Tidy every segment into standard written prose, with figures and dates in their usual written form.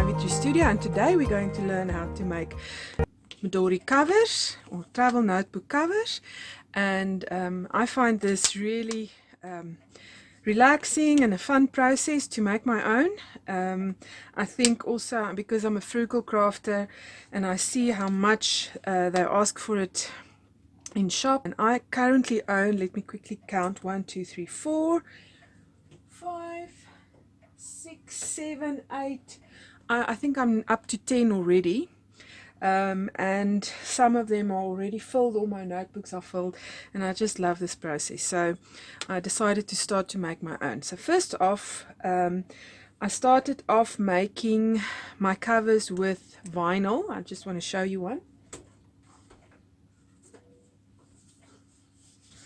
Ivytree Studio, and today we're going to learn how to make Midori covers or travel notebook covers. And I find this really relaxing and a fun process to make my own. I think also because I'm a frugal crafter and I see how much they ask for it in shop, and I currently own, let me quickly count, 1, 2, 3, 4, 5, 6, 7, 8. I think I'm up to 10 already. And some of them are already filled. All my notebooks are filled, and I just love this process. So I decided to start to make my own. So first off, I started off making my covers with vinyl. I just want to show you one.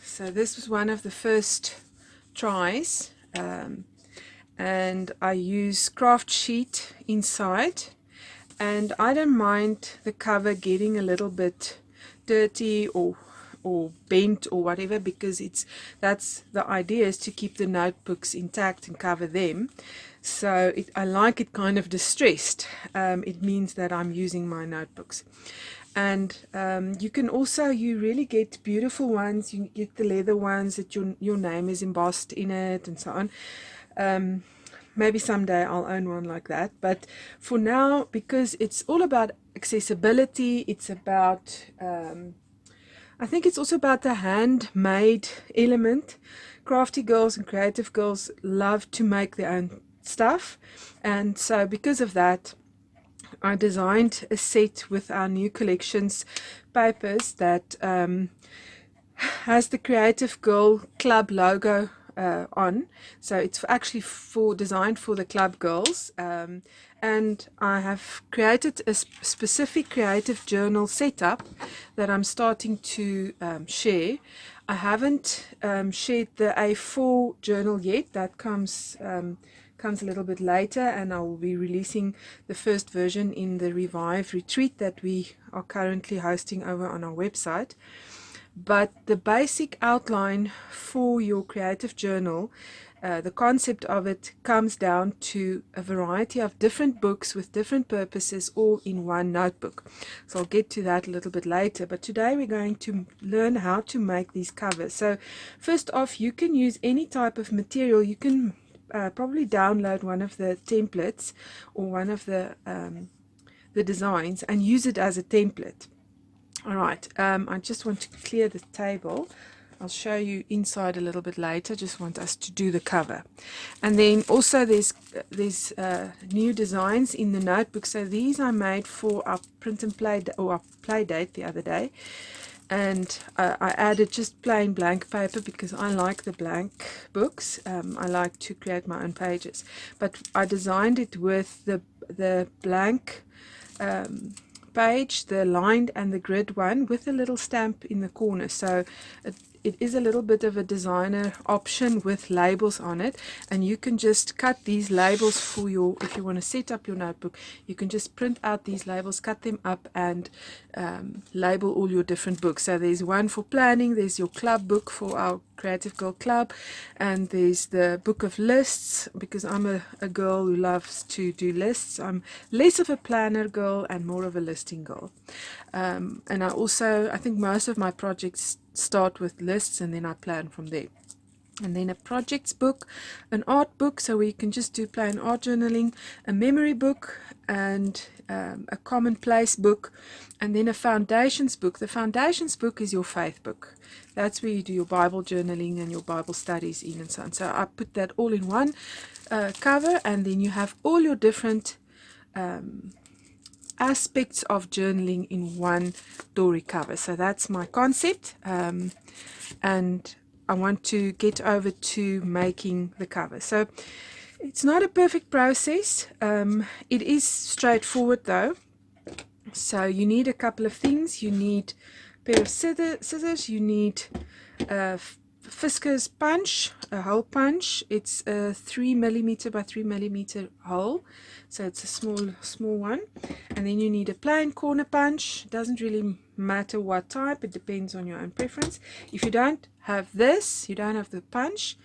So this was one of the first tries, and I use craft sheet inside. And I don't mind the cover getting a little bit dirty or bent or whatever, because that's the idea, is to keep the notebooks intact and cover them. So I like it kind of distressed. It means that I'm using my notebooks. And you can also, you really get beautiful ones. You get the leather ones that your name is embossed in it and so on. Maybe someday I'll own one like that, but for now, because it's all about accessibility, it's about, I think it's also about the handmade element. Crafty girls and creative girls love to make their own stuff, and so because of that, I designed a set with our new collections papers that has the Creative Girl Club logo on. So it's actually designed for the club girls, and I have created a specific creative journal setup that I'm starting to share. I haven't shared the A4 journal yet. That comes a little bit later, and I will be releasing the first version in the Revive retreat that we are currently hosting over on our website. But the basic outline for your creative journal, the concept of it comes down to a variety of different books with different purposes, all in one notebook. So I'll get to that a little bit later, but today we're going to learn how to make these covers. So first off, you can use any type of material. You can probably download one of the templates or one of the designs and use it as a template. All right, I just want to clear the table. I'll show you inside a little bit later. Just want us to do the cover. And then also there's new designs in the notebook. So these I made for our print and play, or our play date the other day. And I added just plain blank paper because I like the blank books. I like to create my own pages. But I designed it with the blank page, the lined and the grid one, with a little stamp in the corner. So it is a little bit of a designer option with labels on it, and you can just cut these labels for your, if you want to set up your notebook, you can just print out these labels, cut them up, and label all your different books. So there's one for planning, there's your club book for our Creative Girl Club, and there's the book of lists, because I'm a girl who loves to do lists. I'm less of a planner girl and more of a listing girl. And I think most of my projects start with lists and then I plan from there. And then a projects book, an art book, so we can just do plain art journaling, a memory book, and a commonplace book, and then a foundations book. The foundations book is your faith book. That's where you do your Bible journaling and your Bible studies in and so on. So I put that all in one cover, and then you have all your different aspects of journaling in one dory cover. So that's my concept, and I want to get over to making the cover. So it's not a perfect process. It is straightforward though. So you need a couple of things. You need a pair of scissors. You need a Fisker's punch, a hole punch. It's a 3mm by 3mm hole, so it's a small one. And then you need a plain corner punch. It doesn't really matter what type, it depends on your own preference. If you don't have this, you don't have the punch,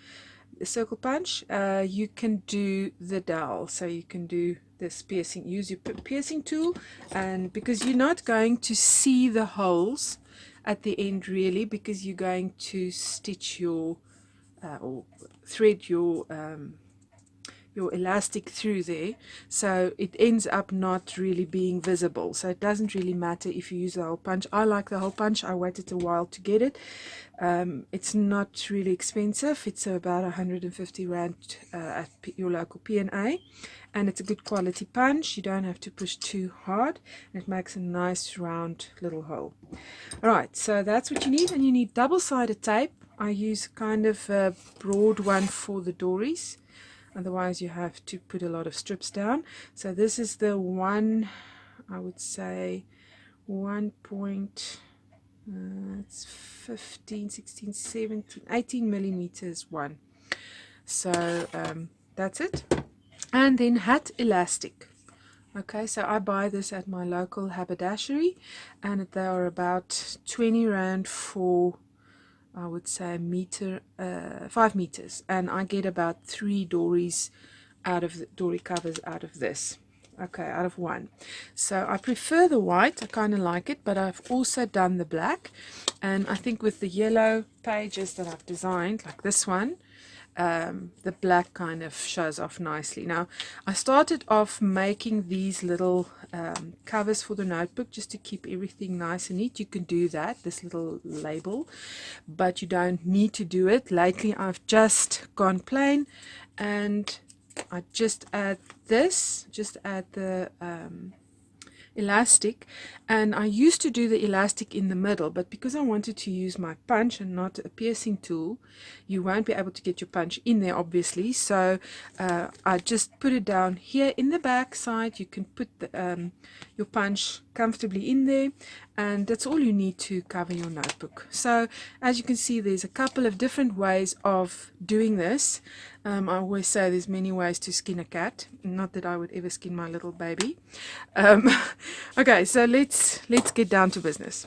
the circle punch, you can do the dowel. So you can do this piercing. Use your piercing tool, and because you're not going to see the holes at the end really, because you're going to stitch your or thread your elastic through there, so it ends up not really being visible. So it doesn't really matter if you use the hole punch. I like the hole punch. I waited a while to get it. It's not really expensive. It's about 150 rand at your local P&A, and it's a good quality punch. You don't have to push too hard, and it makes a nice round little hole. Alright, so that's what you need, and you need double-sided tape. I use kind of a broad one for the dories, otherwise you have to put a lot of strips down. So this is the one, I would say 1 point, it's 15, 16, 17, 18 millimeters one. So that's it. And then hat elastic. Okay, so I buy this at my local haberdashery, and they are about 20 rand for, I would say, 5 meters, and I get about 3 dories out of the dory covers out of this. Okay, out of one. So I prefer the white. I kind of like it, but I've also done the black, and I think with the yellow pages that I've designed, like this one, the black kind of shows off nicely. Now, I started off making these little covers for the notebook just to keep everything nice and neat. You can do that, this little label, but you don't need to do it. Lately, I've just gone plain, and I just add this, just add the elastic, and I used to do the elastic in the middle, but because I wanted to use my punch and not a piercing tool, you won't be able to get your punch in there obviously, so I just put it down here in the back side. You can put the, your punch comfortably in there, and that's all you need to cover your notebook. So as you can see, there's a couple of different ways of doing this. I always say there's many ways to skin a cat, not that I would ever skin my little baby. Okay, so let's get down to business.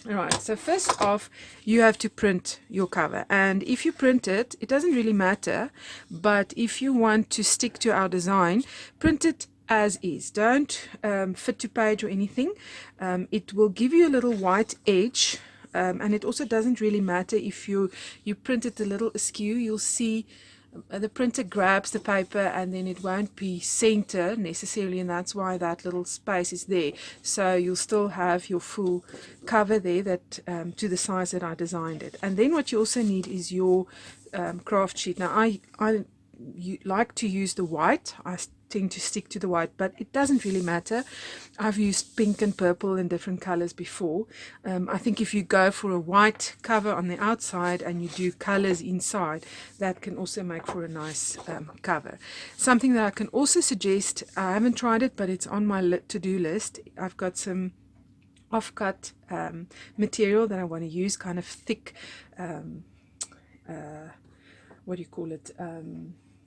Alright, so first off, you have to print your cover, and if you print it, it doesn't really matter, but if you want to stick to our design, print it as is. Don't fit to page or anything. It will give you a little white edge, and it also doesn't really matter if you print it a little askew. You'll see the printer grabs the paper, and then it won't be center necessarily, and that's why that little space is there. So you'll still have your full cover there, that to the size that I designed it. And then what you also need is your craft sheet. Now I like to use the white. I tend to stick to the white, but it doesn't really matter. I've used pink and purple in different colors before. I think if you go for a white cover on the outside and you do colors inside, that can also make for a nice cover. Something that I can also suggest, I haven't tried it, but it's on my to-do list. I've got some offcut material that I want to use, kind of thick, what do you call it,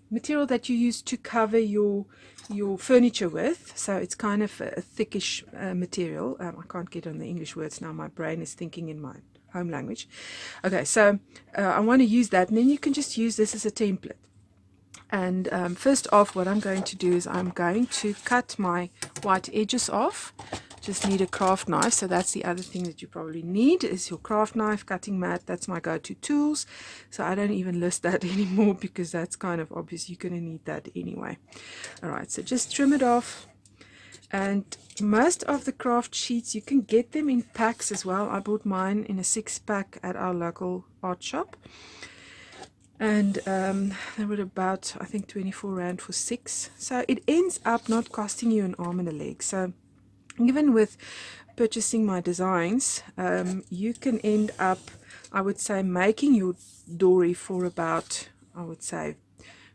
material that you use to cover your furniture with. So it's kind of a thickish material. I can't get on the English words now, my brain is thinking in my home language. Okay, so I want to use that, and then you can just use this as a template. And first off, what I'm going to do is I'm going to cut my white edges off. Just need a craft knife. So that's the other thing that you probably need, is your craft knife, cutting mat. That's my go-to tools. So I don't even list that anymore, because that's kind of obvious. You're going to need that anyway. All right, so just trim it off. And most of the craft sheets, you can get them in packs as well. I bought mine in a 6-pack at our local art shop. And they were about, I think, 24 rand for 6. So it ends up not costing you an arm and a leg. So even with purchasing my designs, you can end up, I would say, making your dory for about, I would say,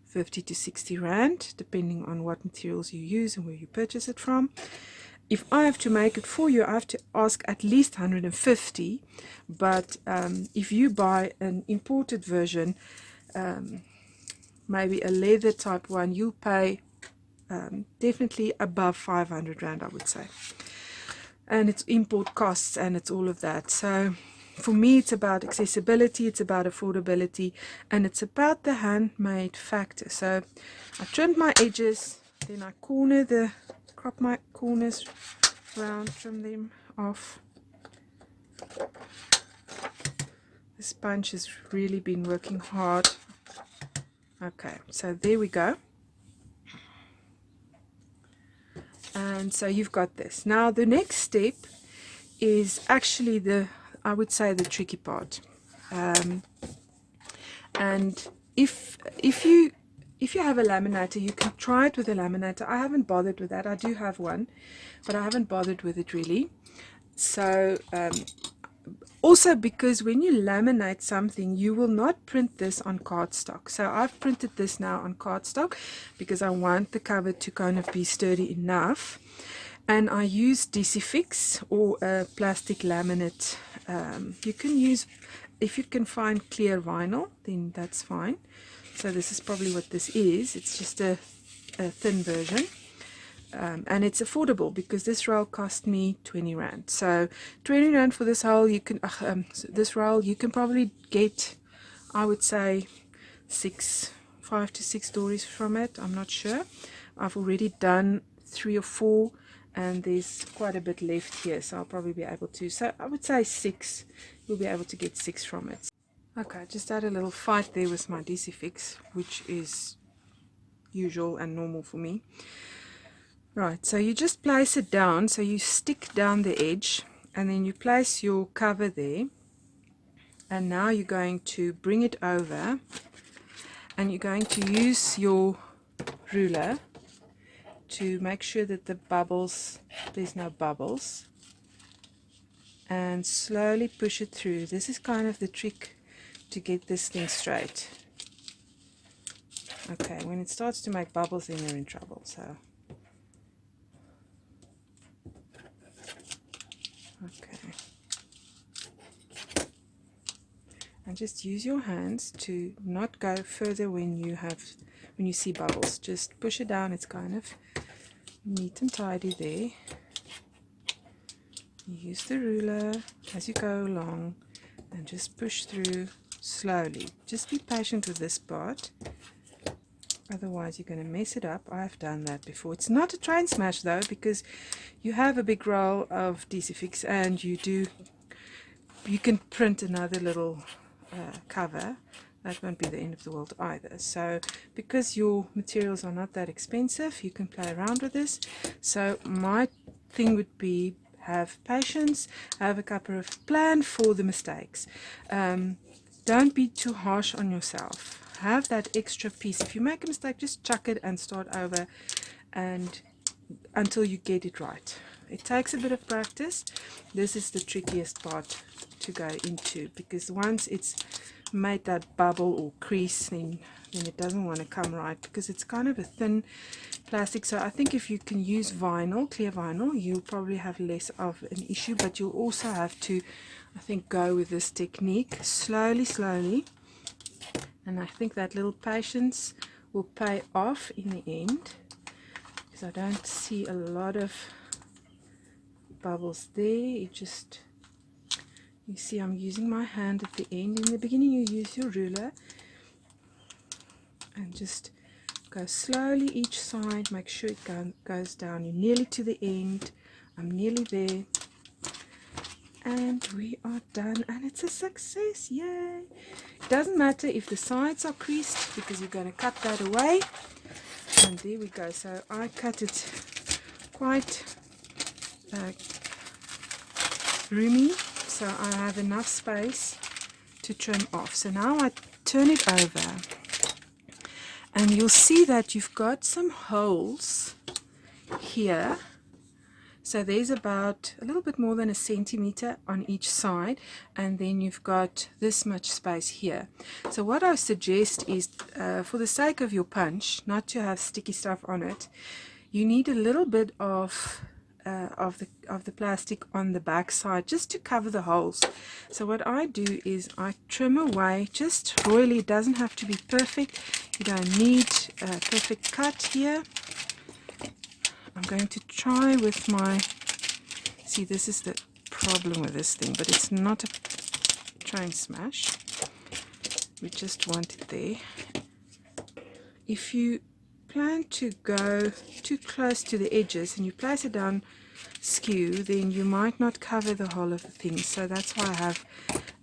50 to 60 rand, depending on what materials you use and where you purchase it from. If I have to make it for you, I have to ask at least 150, but if you buy an imported version, maybe a leather type one, you'll pay definitely above 500 rand, I would say. And it's import costs, and it's all of that. So for me, it's about accessibility, it's about affordability, and it's about the handmade factor. So I trimmed my edges, Then I crop my corners round, trim them off. The sponge has really been working hard. Okay, so there we go. And so you've got this. Now the next step is actually I would say the tricky part. And if you have a laminator, you can try it with a laminator. I haven't bothered with that. I do have one, but I haven't bothered with it really. So also because when you laminate something, you will not print this on cardstock. So I've printed this now on cardstock because I want the cover to kind of be sturdy enough. And I use Decifix or a plastic laminate. You can use, if you can find clear vinyl, then that's fine. So this is probably what this is. It's just a thin version. And it's affordable because this roll cost me 20 Rand. So 20 Rand for this roll, you can probably get, I would say, 5 to 6 stories from it. I'm not sure. I've already done 3 or 4, and there's quite a bit left here, so I'll probably be able to. So I would say 6. You'll be able to get 6 from it. Okay, just had a little fight there with my Decifix, which is usual and normal for me. Right, so you just place it down, so you stick down the edge, and then you place your cover there, and now you're going to bring it over, and you're going to use your ruler to make sure that there's no bubbles, and slowly push it through. This is kind of the trick to get this thing straight. Okay, when it starts to make bubbles, then you're in trouble. So okay, and just use your hands to not go further when you see bubbles. Just push it down. It's kind of neat and tidy there. You use the ruler as you go along and just push through slowly. Just be patient with this part, otherwise you're going to mess it up. I've done that before. It's not a train smash though, because you have a big roll of Decifix and you can print another little cover. That won't be the end of the world either. So because your materials are not that expensive, you can play around with this. So my thing would be, have patience, have a couple of plan for the mistakes. Don't be too harsh on yourself. Have that extra piece. If you make a mistake, just chuck it and start over, and until you get it right. It takes a bit of practice. This is the trickiest part to go into, because once it's made that bubble or crease, then it doesn't want to come right, because it's kind of a thin plastic. So I think if you can use vinyl, clear vinyl, you'll probably have less of an issue, but you'll also have to, I think, go with this technique slowly, and I think that little patience will pay off in the end, because I don't see a lot of bubbles there. You see I'm using my hand at the end. In the beginning you use your ruler and just go slowly each side. Make sure it goes down. You're nearly to the end. I'm nearly there. And we are done, and it's a success. Yay! It doesn't matter if the sides are creased, because you're going to cut that away. And there we go. So I cut it quite roomy, so I have enough space to trim off. So now I turn it over, and you'll see that you've got some holes here. So there's about a little bit more than 1 centimeter on each side, and then you've got this much space here. So what I suggest is, for the sake of your punch, not to have sticky stuff on it, you need a little bit of the plastic on the back side, just to cover the holes. So what I do is I trim away just royally. It doesn't have to be perfect. You don't need a perfect cut here. I'm going to try with my, see, this is the problem with this thing, but it's not a train smash. We just want it there. If you plan to go too close to the edges and you place it down skew, then you might not cover the whole of the thing. So that's why I have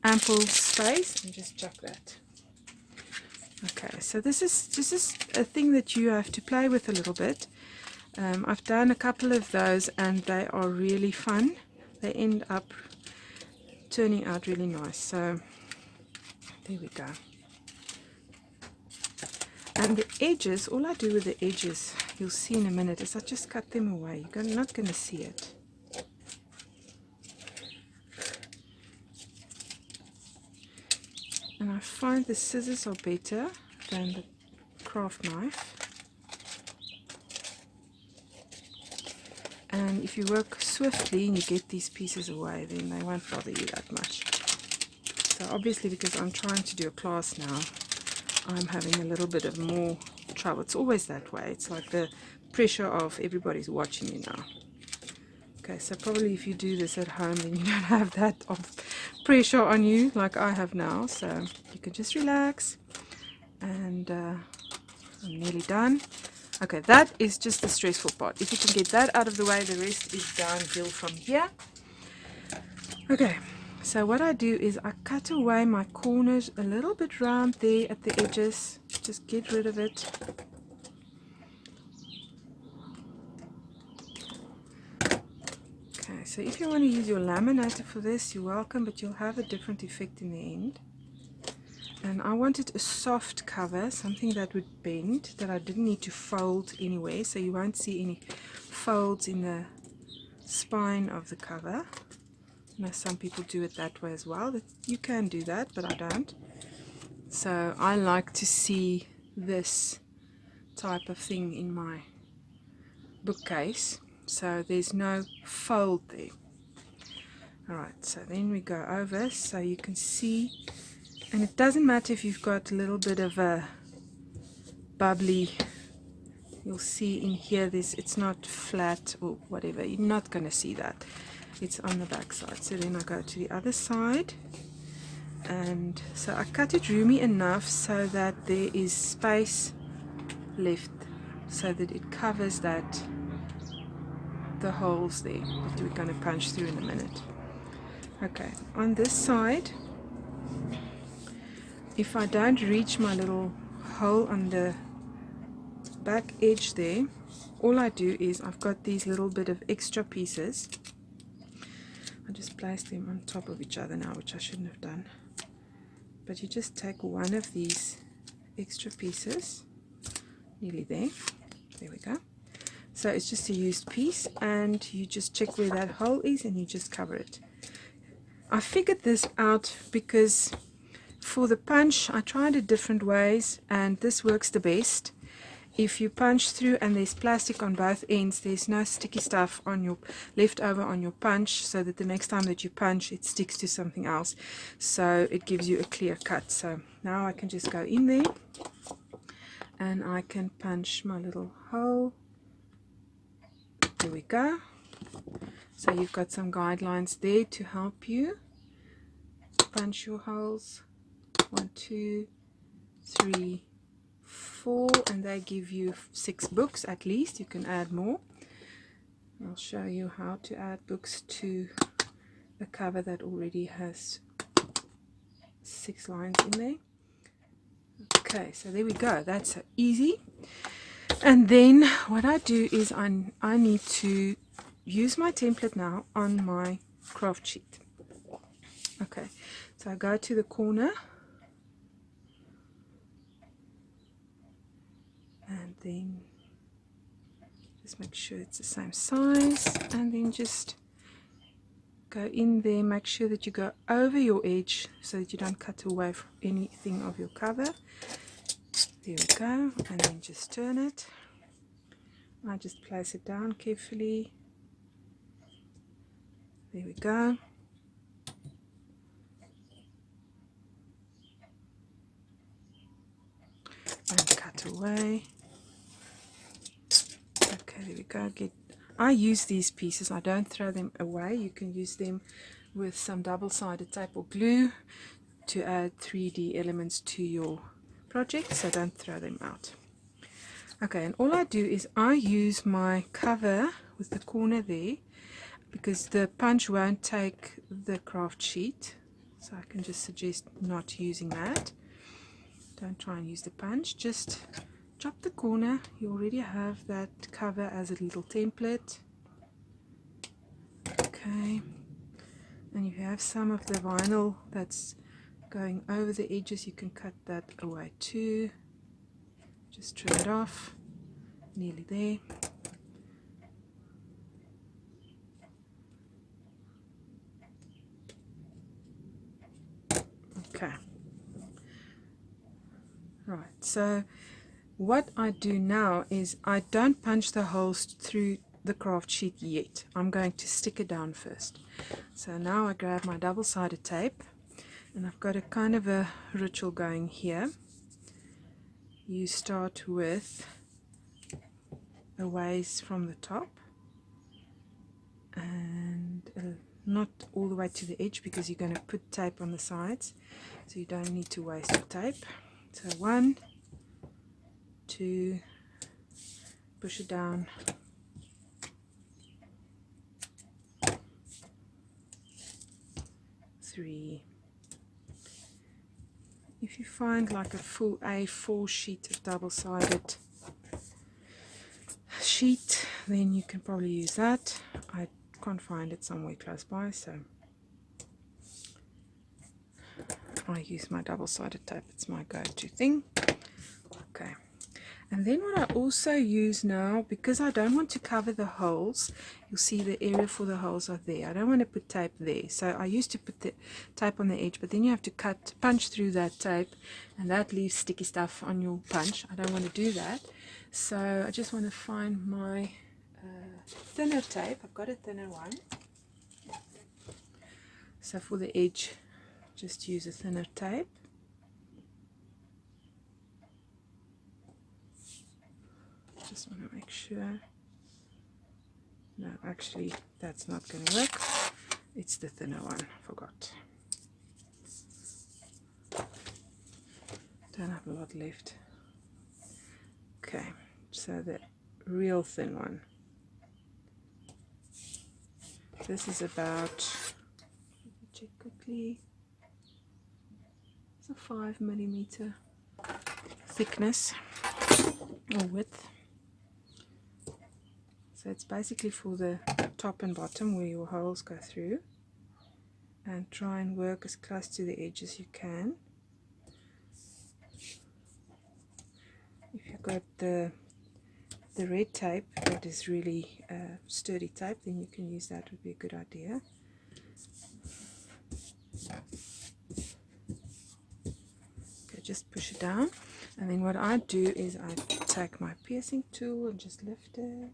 ample space. And just chuck that. Okay, so this is a thing that you have to play with a little bit. I've done a couple of those and they are really fun. They end up turning out really nice. So there we go. And the edges, all I do with the edges, you'll see in a minute, is I just cut them away. You're not going to see it. And I find the scissors are better than the craft knife. And if you work swiftly and you get these pieces away, then they won't bother you that much. So obviously, because I'm trying to do a class now, I'm having a little bit of more trouble. It's always that way. It's like the pressure of everybody's watching you now. Okay, so probably if you do this at home, then you don't have that of pressure on you like I have now. So you can just relax. And I'm nearly done. Okay, that is just the stressful part. If you can get that out of the way, the rest is downhill from here. Okay, so what I do is I cut away my corners a little bit round there at the edges. Just get rid of it. Okay, so if you want to use your laminator for this, you're welcome, but you'll have a different effect in the end. And I wanted a soft cover, something that would bend, that I didn't need to fold anyway, so you won't see any folds in the spine of the cover. I know some people do it that way as well. You can do that, but I don't. So I like to see this type of thing in my bookcase, so there's no fold there. Alright, so then we go over so you can see. And it doesn't matter if you've got a little bit of a bubbly, you'll see in here this, it's not flat or whatever, you're not going to see that. It's on the back side. So then I go to the other side, and so I cut it roomy enough so that there is space left so that it covers the holes there that we're going to punch through in a minute. Okay, on this side, if I don't reach my little hole on the back edge there, all I do is I've got these little bit of extra pieces. I just place them on top of each other now, which I shouldn't have done. But you just take one of these extra pieces, nearly there. There we go. So it's just a used piece, and you just check where that hole is and you just cover it. I figured this out because for the punch, I tried it different ways, and this works the best. If you punch through and there's plastic on both ends, there's no sticky stuff on your left over on your punch, so that the next time that you punch, it sticks to something else. So it gives you a clear cut. So now I can just go in there and I can punch my little hole. There we go. So you've got some guidelines there to help you punch your holes. 1, 2, 3, 4, and they give you 6 books at least. You can add more. I'll show you how to add books to a cover that already has 6 lines in there. Okay, so there we go. That's easy. And then what I do is I need to use my template now on my craft sheet. Okay, so I go to the corner. And then just make sure it's the same size, and then just go in there, make sure that you go over your edge so that you don't cut away from anything of your cover. There we go, and then just turn it. I just place it down carefully. There we go. And cut away. Okay, there we go. I use these pieces, I don't throw them away. You can use them with some double-sided tape or glue to add 3D elements to your project, so don't throw them out. Okay, and all I do is I use my cover with the corner there, because the punch won't take the craft sheet, so I can just suggest not using that. Don't try and use the punch, just chop the corner. You already have that cover as a little template. Okay, and if you have some of the vinyl that's going over the edges, you can cut that away too. Just trim it off. Nearly there. Okay. Right, so what I do now is I don't punch the holes through the craft sheet yet. I'm going to stick it down first. So now I grab my double-sided tape, and I've got a kind of a ritual going here. You start with a ways from the top, and not all the way to the edge, because you're going to put tape on the sides, so you don't need to waste the tape. So 1, 2, push it down, 3. If you find like a full A4 sheet of double-sided sheet, then you can probably use that. I can't find it somewhere close by, so I use my double-sided tape. It's my go-to thing. Okay, and then what I also use now, because I don't want to cover the holes, you'll see the area for the holes are there. I don't want to put tape there, so I used to put the tape on the edge, but then you have to punch through that tape, and that leaves sticky stuff on your punch. I don't want to do that, so I just want to find my thinner tape. I've got a thinner one, so for the edge just use a thinner tape. Just want to make sure. No, actually that's not going to work. It's the thinner one, forgot. Don't have a lot left. Okay, so the real thin one. This is about, let me check quickly, it's a 5mm thickness or width. So it's basically for the top and bottom where your holes go through, and try and work as close to the edge as you can. If you've got the red tape that is really sturdy tape, then you can use that, would be a good idea. Okay, just push it down, and then what I do is I take my piercing tool and just lift it.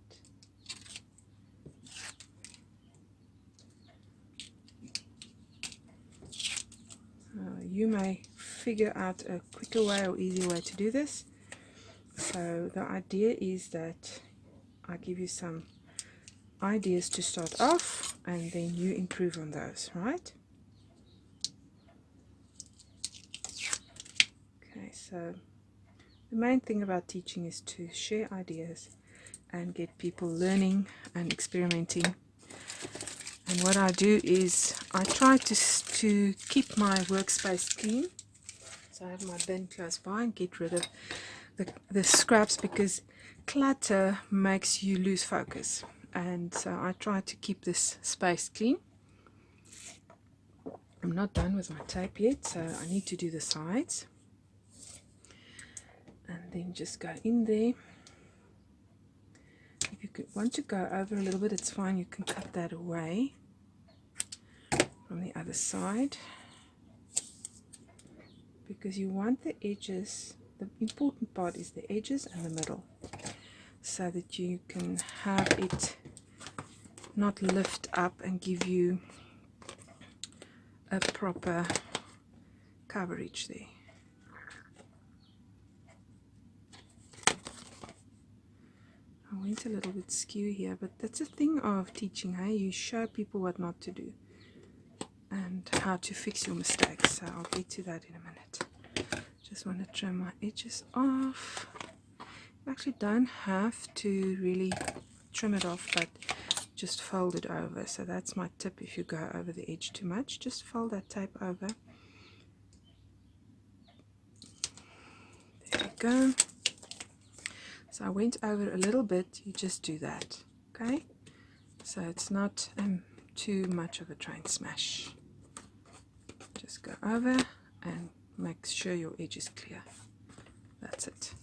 You may figure out a quicker way or easier way to do this. So the idea is that I give you some ideas to start off, and then you improve on those, right? Okay, so the main thing about teaching is to share ideas and get people learning and experimenting. And what I do is I try to keep my workspace clean. So I have my bin close by and get rid of the scraps, because clutter makes you lose focus. And so I try to keep this space clean. I'm not done with my tape yet, so I need to do the sides. And then just go in there. If you want to go over a little bit, it's fine, you can cut that away from the other side, because you want the edges, the important part is the edges and the middle, so that you can have it not lift up and give you a proper coverage there. I went a little bit skew here, but that's a thing of teaching, hey? You show people what not to do and how to fix your mistakes, so I'll get to that in a minute. Just want to trim my edges off. Actually don't have to really trim it off, but just fold it over. So that's my tip. If you go over the edge too much, just fold that tape over. There we go. So I went over a little bit. You just do that, okay? So it's not too much of a train smash. Just go over and make sure your edge is clear. That's it.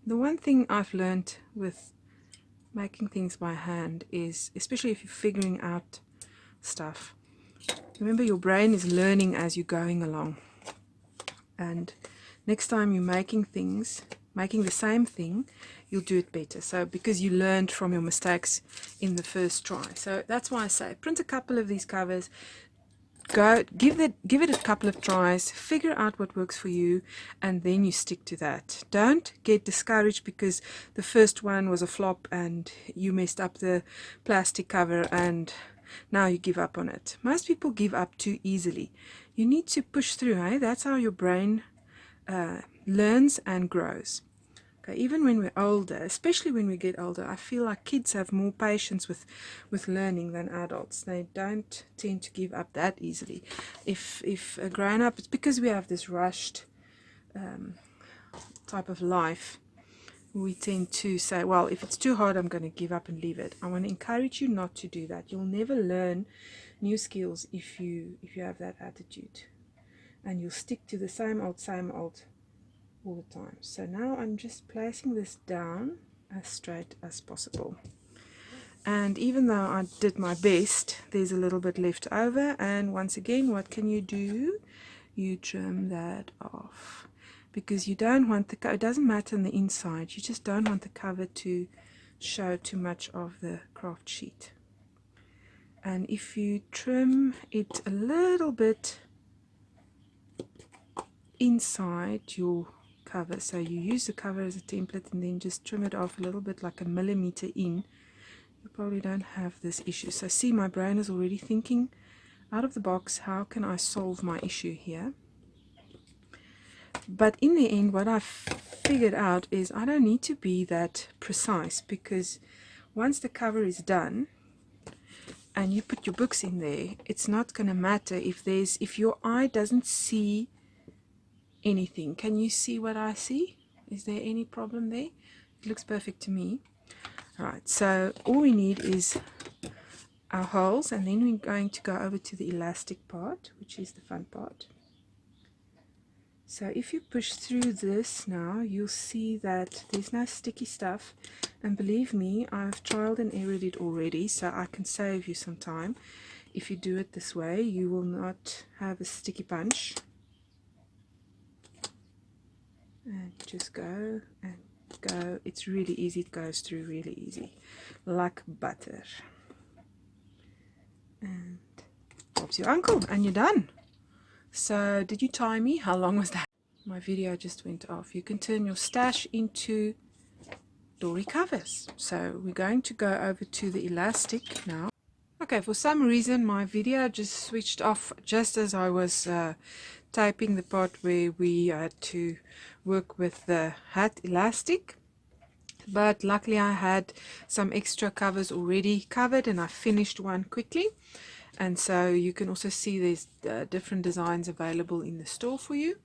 The one thing I've learned with making things by hand is, especially if you're figuring out stuff, remember your brain is learning as you're going along. And next time you're making things, making the same thing, you'll do it better. So because you learned from your mistakes in the first try. So that's why I say print a couple of these covers, go give it a couple of tries, figure out what works for you, and then you stick to that. Don't get discouraged because the first one was a flop and you messed up the plastic cover and now you give up on it. Most people give up too easily. You need to push through, eh? That's how your brain learns and grows. Okay, even when we're older, especially when we get older, I feel like kids have more patience with learning than adults. They don't tend to give up that easily. If a grown-up, it's because we have this rushed type of life. We tend to say, well, if it's too hard, I'm going to give up and leave it. I want to encourage you not to do that. You'll never learn new skills if you have that attitude, and you'll stick to the same old all the time. So now I'm just placing this down as straight as possible, and even though I did my best, there's a little bit left over, and once again, what can you do? You trim that off, because you don't want the cover, it doesn't matter on the inside, you just don't want the cover to show too much of the craft sheet. And if you trim it a little bit inside your cover, so you use the cover as a template and then just trim it off a little bit, like a millimeter in, you probably don't have this issue. So see, my brain is already thinking out of the box, how can I solve my issue here? But in the end, what I've figured out is I don't need to be that precise, because once the cover is done and you put your books in there, it's not going to matter if your eye doesn't see anything. Can you see what I see? Is there any problem there? It looks perfect to me. Alright, so all we need is our holes, and then we're going to go over to the elastic part, which is the fun part. So if you push through this now, you'll see that there's no sticky stuff, and believe me, I've trialed and errored it already, so I can save you some time. If you do it this way, you will not have a sticky punch. And just go and go. It's really easy, it goes through really easy, like butter. And Bob's your uncle, and you're done. So did you time me? How long was that? My video just went off. You can turn your stash into dory covers. So we're going to go over to the elastic now. Okay, for some reason my video just switched off just as I was typing the part where we had to work with the hat elastic, but luckily I had some extra covers already covered and I finished one quickly. And so you can also see there's different designs available in the store for you.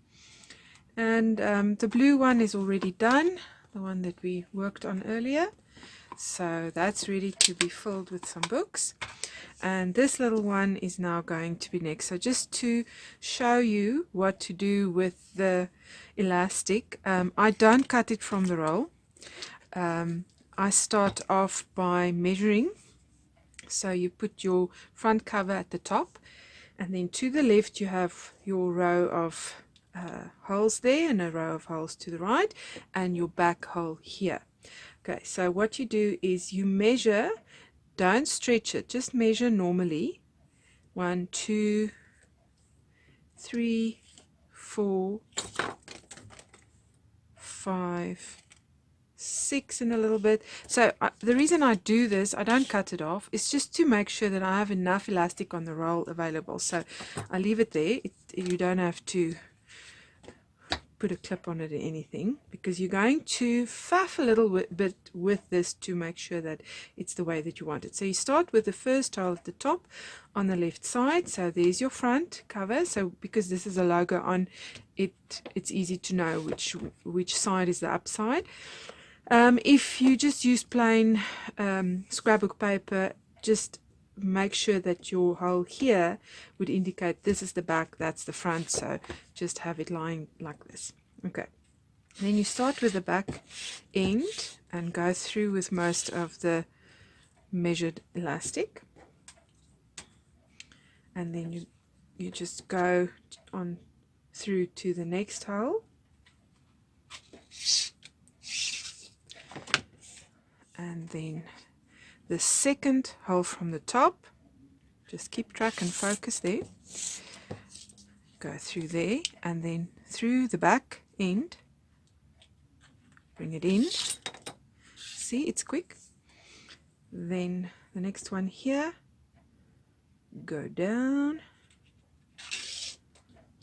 And the blue one is already done, the one that we worked on earlier. So that's ready to be filled with some books. And this little one is now going to be next. So just to show you what to do with the elastic, I don't cut it from the roll. I start off by measuring. So you put your front cover at the top, and then to the left you have your row of holes there, and a row of holes to the right, and your back hole here. Okay, so what you do is you measure, don't stretch it, just measure normally. 1, 2, 3, 4, 5, 6 and a little bit. So the reason I do this, I don't cut it off, is just to make sure that I have enough elastic on the roll available. So I leave it there. You don't have to put a clip on it or anything, because you're going to faff a little bit with this to make sure that it's the way that you want it. So you start with the first tile at the top on the left side. So there's your front cover. So because this is a logo on it, it's easy to know which side is the upside. If you just use plain scrapbook paper, just make sure that your hole here would indicate this is the back, that's the front. So just have it lying like this. Okay, then you start with the back end and go through with most of the measured elastic, and then you just go on through to the next hole, and then the second hole from the top. Just keep track and focus there. Go through there and then through the back end. Bring it in. See, it's quick. Then the next one here. Go down.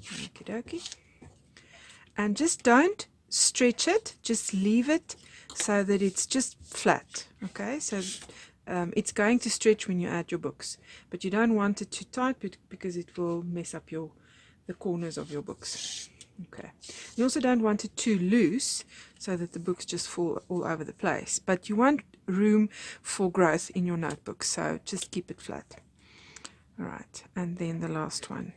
Okie dokie. And just don't stretch it. Just leave it so that it's just flat. Okay, so it's going to stretch when you add your books, but you don't want it too tight because it will mess up the corners of your books. Okay, you also don't want it too loose so that the books just fall all over the place, but you want room for growth in your notebook, so just keep it flat. All right, and then the last one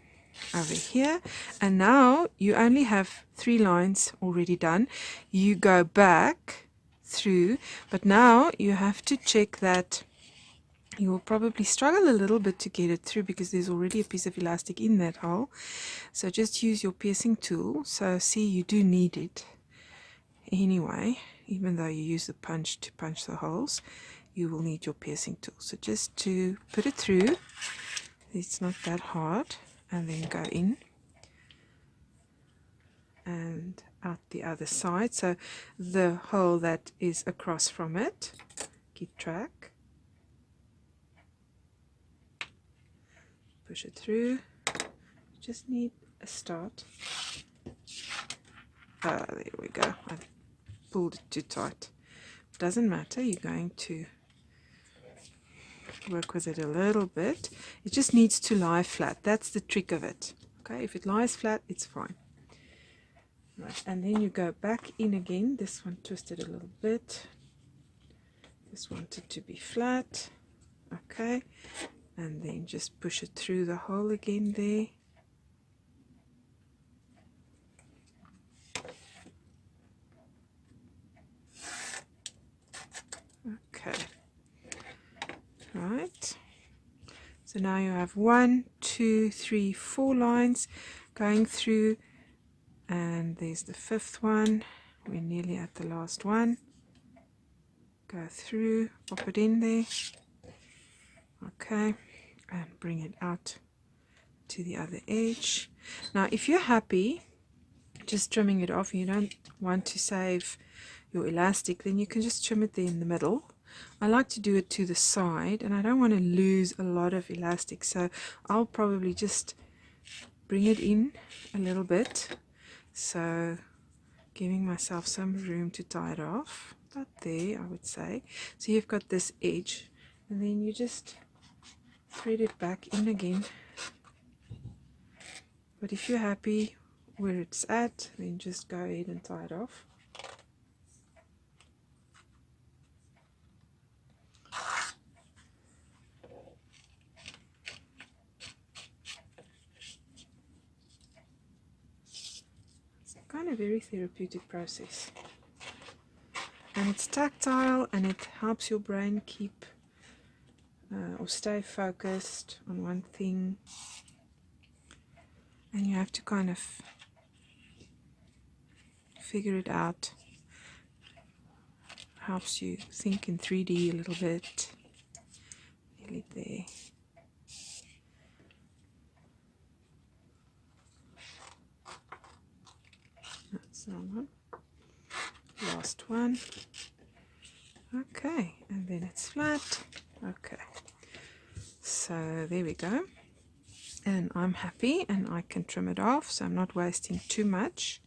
over here, and now you only have 3 lines already done. You go back through, but now you have to check that you will probably struggle a little bit to get it through because there's already a piece of elastic in that hole. So just use your piercing tool. So see, you do need it anyway, even though you use the punch to punch the holes, you will need your piercing tool. So just to put it through, it's not that hard, and then go in and out the other side, so the hole that is across from it, keep track, push it through. You just need a start. There we go, I pulled it too tight. Doesn't matter, you're going to work with it a little bit. It just needs to lie flat. That's the trick of it. Okay, if it lies flat, it's fine. Right, and then you go back in again. This one twisted a little bit. Just want it to be flat. Okay, and then just push it through the hole again there. Okay, right. So now you have 1, 2, 3, 4 lines going through. And there's the 5th one. We're nearly at the last one. Go through, pop it in there. Okay, and bring it out to the other edge. Now, if you're happy just trimming it off, and you don't want to save your elastic, then you can just trim it there in the middle. I like to do it to the side, and I don't want to lose a lot of elastic, so I'll probably just bring it in a little bit. So giving myself some room to tie it off, about there I would say. So you've got this edge, and then you just thread it back in again. But if you're happy where it's at, then just go ahead and tie it off. Kind of very therapeutic process, and it's tactile, and it helps your brain keep or stay focused on one thing, and you have to kind of figure it out. Helps you think in 3D a little bit. Nearly there. That's the wrong one. Last one. Okay, and then it's flat. Okay, so there we go, and I'm happy, and I can trim it off, so I'm not wasting too much.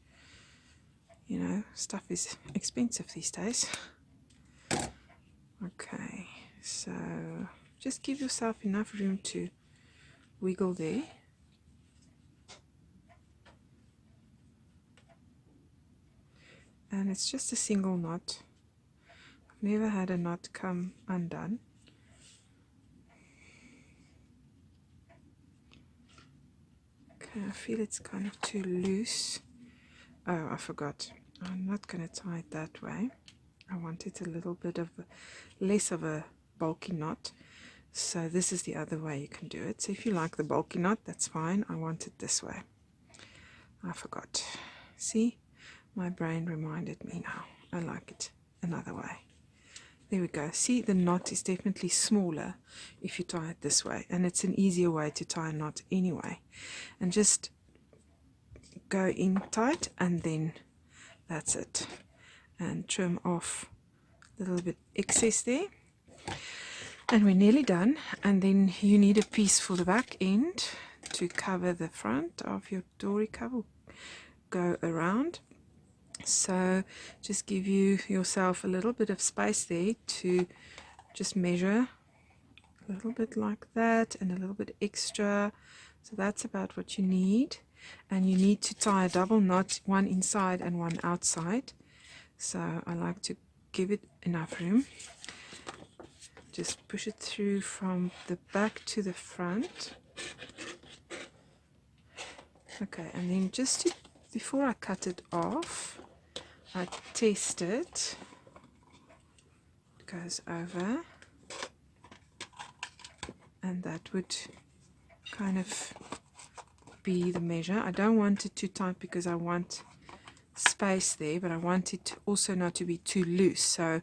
you know, stuff is expensive these days. Okay, so just give yourself enough room to wiggle there. And it's just a single knot. I've never had a knot come undone. Okay, I feel it's kind of too loose. Oh, I forgot. I'm not going to tie it that way. I want it a little bit of less of a bulky knot. So this is the other way you can do it. So if you like the bulky knot, that's fine. I want it this way. I forgot. See? My brain reminded me now. I like it another way. There we go. See, the knot is definitely smaller if you tie it this way. And it's an easier way to tie a knot anyway. And just go in tight, and then that's it. And trim off a little bit excess there. And we're nearly done. And then you need a piece for the back end to cover the front of your dory cover. Go around. So just give yourself a little bit of space there to just measure a little bit like that and a little bit extra. So that's about what you need. And you need to tie a double knot, one inside and one outside. So I like to give it enough room. Just push it through from the back to the front. Okay, and then before I cut it off, I test it. It goes over, and that would kind of be the measure. I don't want it too tight because I want space there, but I want it also not to be too loose. So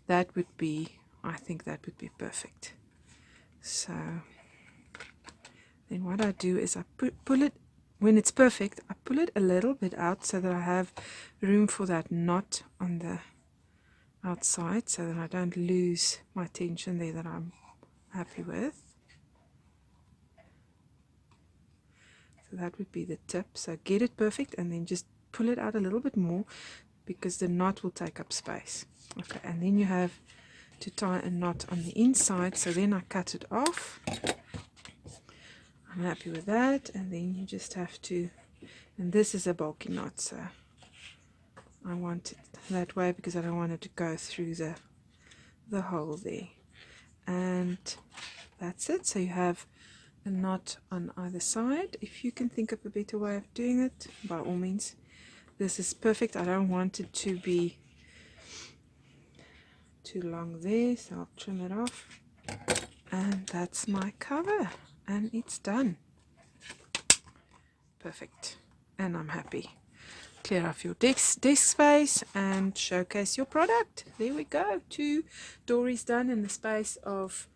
that would be, I think that would be perfect. So then what I do is I pull it. When it's perfect, I pull it a little bit out so that I have room for that knot on the outside, so that I don't lose my tension there that I'm happy with. So that would be the tip. So get it perfect and then just pull it out a little bit more because the knot will take up space. Okay, and then you have to tie a knot on the inside. So then I cut it off. I'm happy with that, and then you just have to, and this is a bulky knot, so I want it that way because I don't want it to go through the hole there. And that's it. So you have a knot on either side. If you can think of a better way of doing it, by all means. This is perfect. I don't want it to be too long there, so I'll trim it off. And that's my cover. And it's done. Perfect. And I'm happy. Clear off your desk space and showcase your product. There we go. 2 dories done in the space of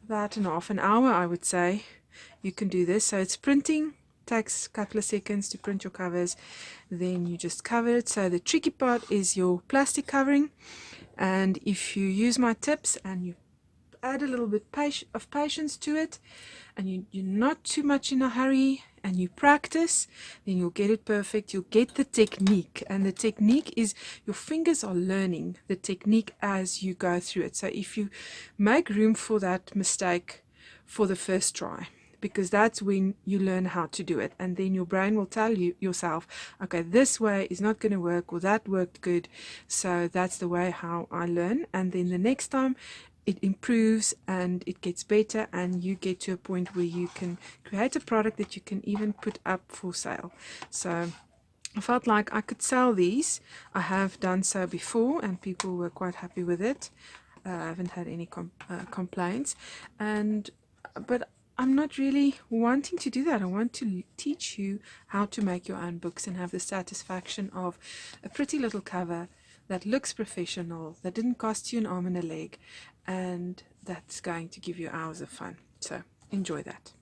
about half an hour, I would say. You can do this. So it's printing. Takes a couple of seconds to print your covers. Then you just cover it. So the tricky part is your plastic covering. And if you use my tips and you add a little bit of patience to it, and you're not too much in a hurry, and you practice, then you'll get it perfect. You'll get the technique, and the technique is your fingers are learning the technique as you go through it. So if you make room for that mistake for the first try, because that's when you learn how to do it, and then your brain will tell yourself, okay, this way is not going to work, or that worked good, so that's the way how I learn. And then the next time it improves and it gets better, and you get to a point where you can create a product that you can even put up for sale. So I felt like I could sell these. I have done so before and people were quite happy with it. I haven't had any complaints, but I'm not really wanting to do that. I want to teach you how to make your own books and have the satisfaction of a pretty little cover that looks professional, that didn't cost you an arm and a leg, and that's going to give you hours of fun. So enjoy that.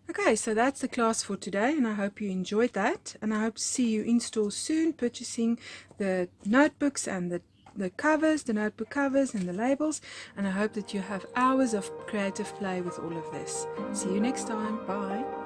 Okay, so that's the class for today, and I hope you enjoyed that, and I hope to see you in store soon purchasing the notebooks and the covers, the notebook covers and the labels, and I hope that you have hours of creative play with all of this. See you next time. Bye.